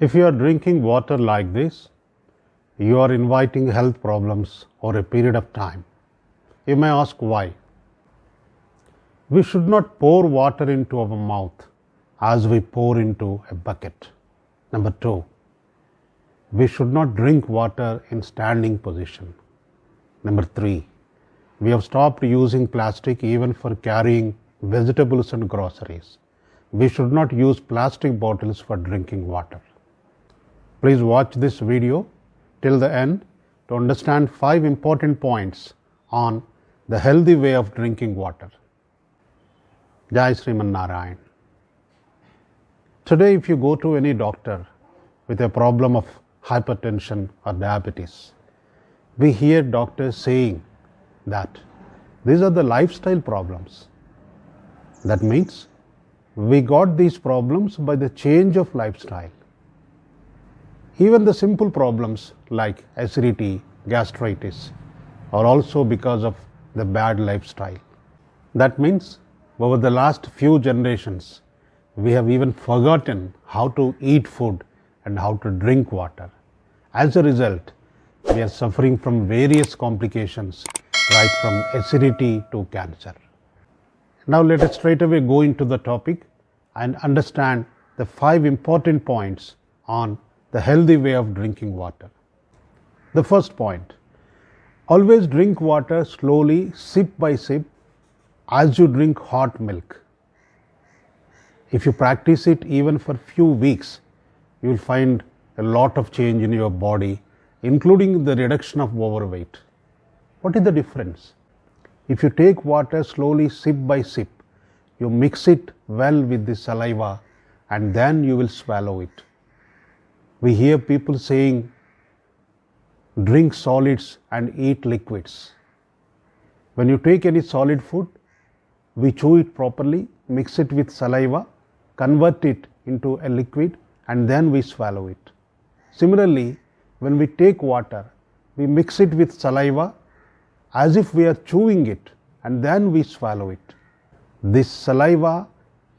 If you are drinking water like this, you are inviting health problems over a period of time. You may ask why. We should not pour water into our mouth as we pour into a bucket. Number 2, we should not drink water in standing position. Number 3, we have stopped using plastic even for carrying vegetables and groceries. We should not use plastic bottles for drinking water. Please watch this video till the end to understand 5 important points on the healthy way of drinking water. Jai Sriman Narayan. Today, if you go to any doctor with a problem of hypertension or diabetes, we hear doctors saying that these are the lifestyle problems. That means we got these problems by the change of lifestyle. Even the simple problems like acidity, gastritis are also because of the bad lifestyle. That means over the last few generations, we have even forgotten how to eat food and how to drink water. As a result, we are suffering from various complications, right from acidity to cancer. Now let us straight away go into the topic and understand the 5 important points on the healthy way of drinking water. The first point, always drink water slowly, sip by sip, as you drink hot milk. If you practice it even for few weeks, you will find a lot of change in your body, including the reduction of overweight. What is the difference? If you take water slowly, sip by sip, you mix it well with the saliva and then you will swallow it. We hear people saying, drink solids and eat liquids. When you take any solid food, we chew it properly, mix it with saliva, convert it into a liquid and then we swallow it. Similarly, when we take water, we mix it with saliva as if we are chewing it and then we swallow it. This saliva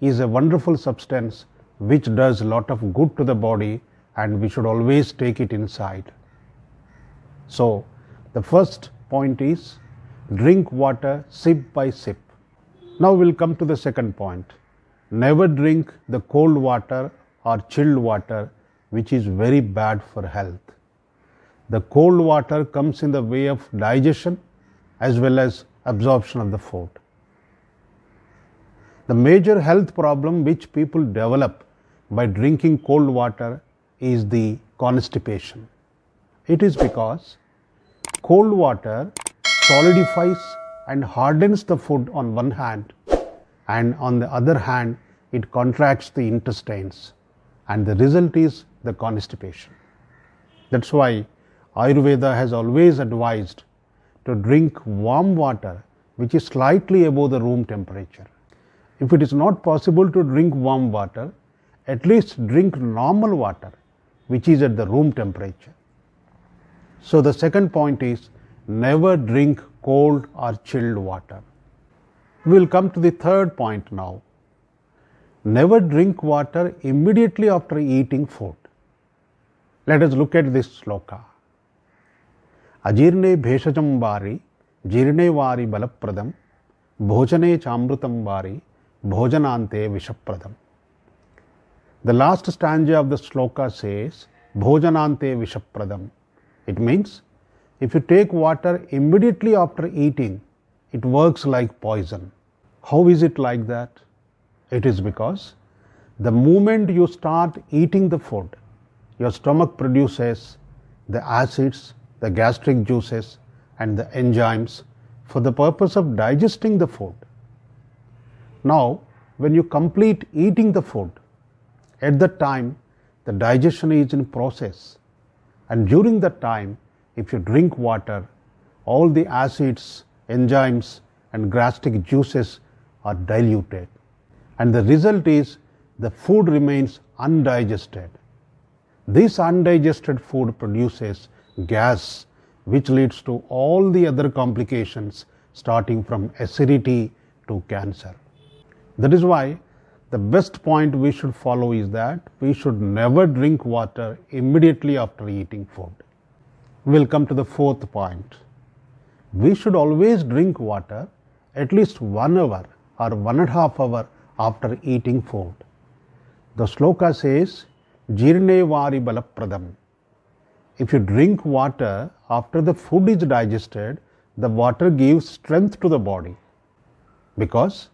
is a wonderful substance which does a lot of good to the body and we should always take it inside. So, the first point is drink water sip by sip. Now we will come to the second point. Never drink the cold water or chilled water which is very bad for health. The cold water comes in the way of digestion as well as absorption of the food. The major health problem which people develop by drinking cold water is the constipation. It is because cold water solidifies and hardens the food on one hand, and on the other hand it contracts the intestines, and the result is the constipation. That's why Ayurveda has always advised to drink warm water which is slightly above the room temperature. If it is not possible to drink warm water, at least drink normal water which is at the room temperature. So the second point is never drink cold or chilled water. We will come to the third point now. Never drink water immediately after eating food. Let us look at this sloka. Ajirne bheshajam vari, jirne vari balapradam, bhojane chamrutam vari, bhojanante vishapradam. The last stanza of the sloka says, bhojanante vishapradam. It means, if you take water immediately after eating, it works like poison. How is it like that? It is because the moment you start eating the food, your stomach produces the acids, the gastric juices and the enzymes for the purpose of digesting the food. Now, when you complete eating the food, at that time the digestion is in process, and during that time if you drink water, all the acids, enzymes and gastric juices are diluted, and the result is the food remains undigested. This undigested food produces gas which leads to all the other complications starting from acidity to cancer. That is why the best point we should follow is that we should never drink water immediately after eating food. We'll come to the fourth point. We should always drink water at least 1 hour or 1.5 hours after eating food. The sloka says, Jirne vari balapradam. If you drink water after the food is digested, the water gives strength to the body. Because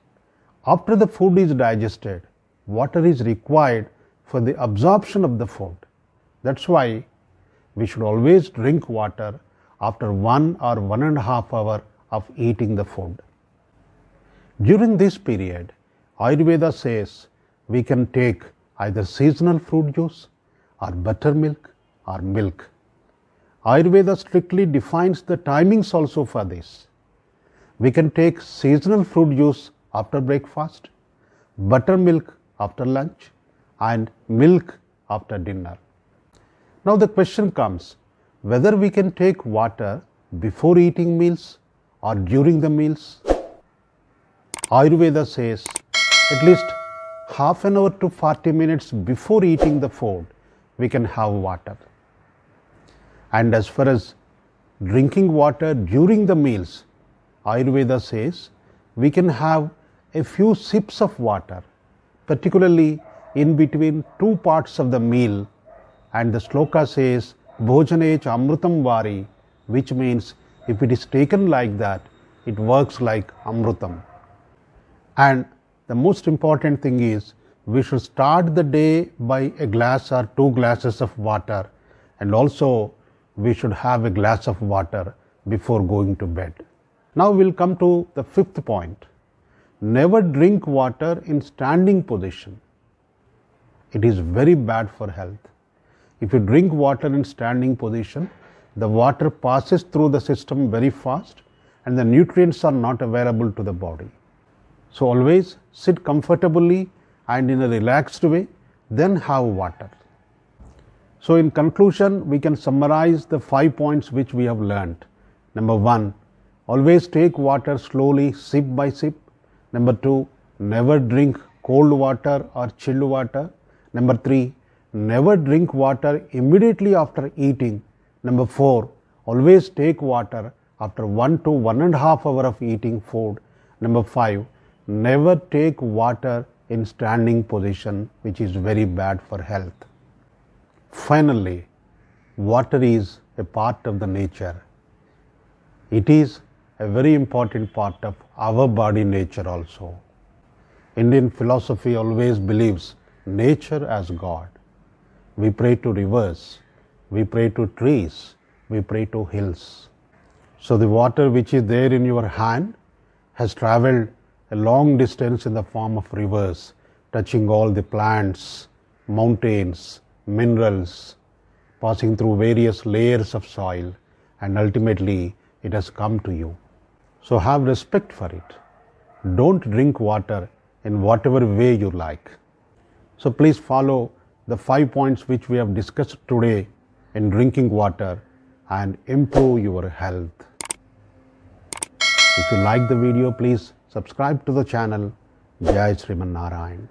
after the food is digested, water is required for the absorption of the food. That's why we should always drink water after 1 or 1.5 hours of eating the food. During this period, Ayurveda says we can take either seasonal fruit juice or buttermilk or milk. Ayurveda strictly defines the timings also for this. We can take seasonal fruit juice after breakfast, buttermilk after lunch, and milk after dinner. Now the question comes whether we can take water before eating meals or during the meals. Ayurveda says at least half an hour to 40 minutes before eating the food we can have water. And as far as drinking water during the meals, Ayurveda says we can have a few sips of water, particularly in between 2 parts of the meal, and the sloka says Bhojanech amrutam vari, which means if it is taken like that, it works like amrutam. And the most important thing is we should start the day by a glass or 2 glasses of water, and also we should have a glass of water before going to bed. Now we'll come to the fifth point. Never drink water in standing position. It is very bad for health. If you drink water in standing position, the water passes through the system very fast and the nutrients are not available to the body. So always sit comfortably and in a relaxed way, then have water. So in conclusion, we can summarize the 5 points which we have learnt. Number 1, always take water slowly, sip by sip. Number 2, never drink cold water or chilled water. Number 3, never drink water immediately after eating. Number 4, always take water after 1 to 1.5 hours of eating food. Number 5, never take water in standing position, which is very bad for health. Finally, water is a part of the nature. It is a very important part of our body nature also. Indian philosophy always believes nature as God. We pray to rivers, we pray to trees, we pray to hills. So the water which is there in your hand has travelled a long distance in the form of rivers, touching all the plants, mountains, minerals, passing through various layers of soil, and ultimately it has come to you. So have respect for it. Don't drink water in whatever way you like. So please follow the 5 points which we have discussed today in drinking water and improve your health. If you like the video, please subscribe to the channel. Jai Sriman Narayan.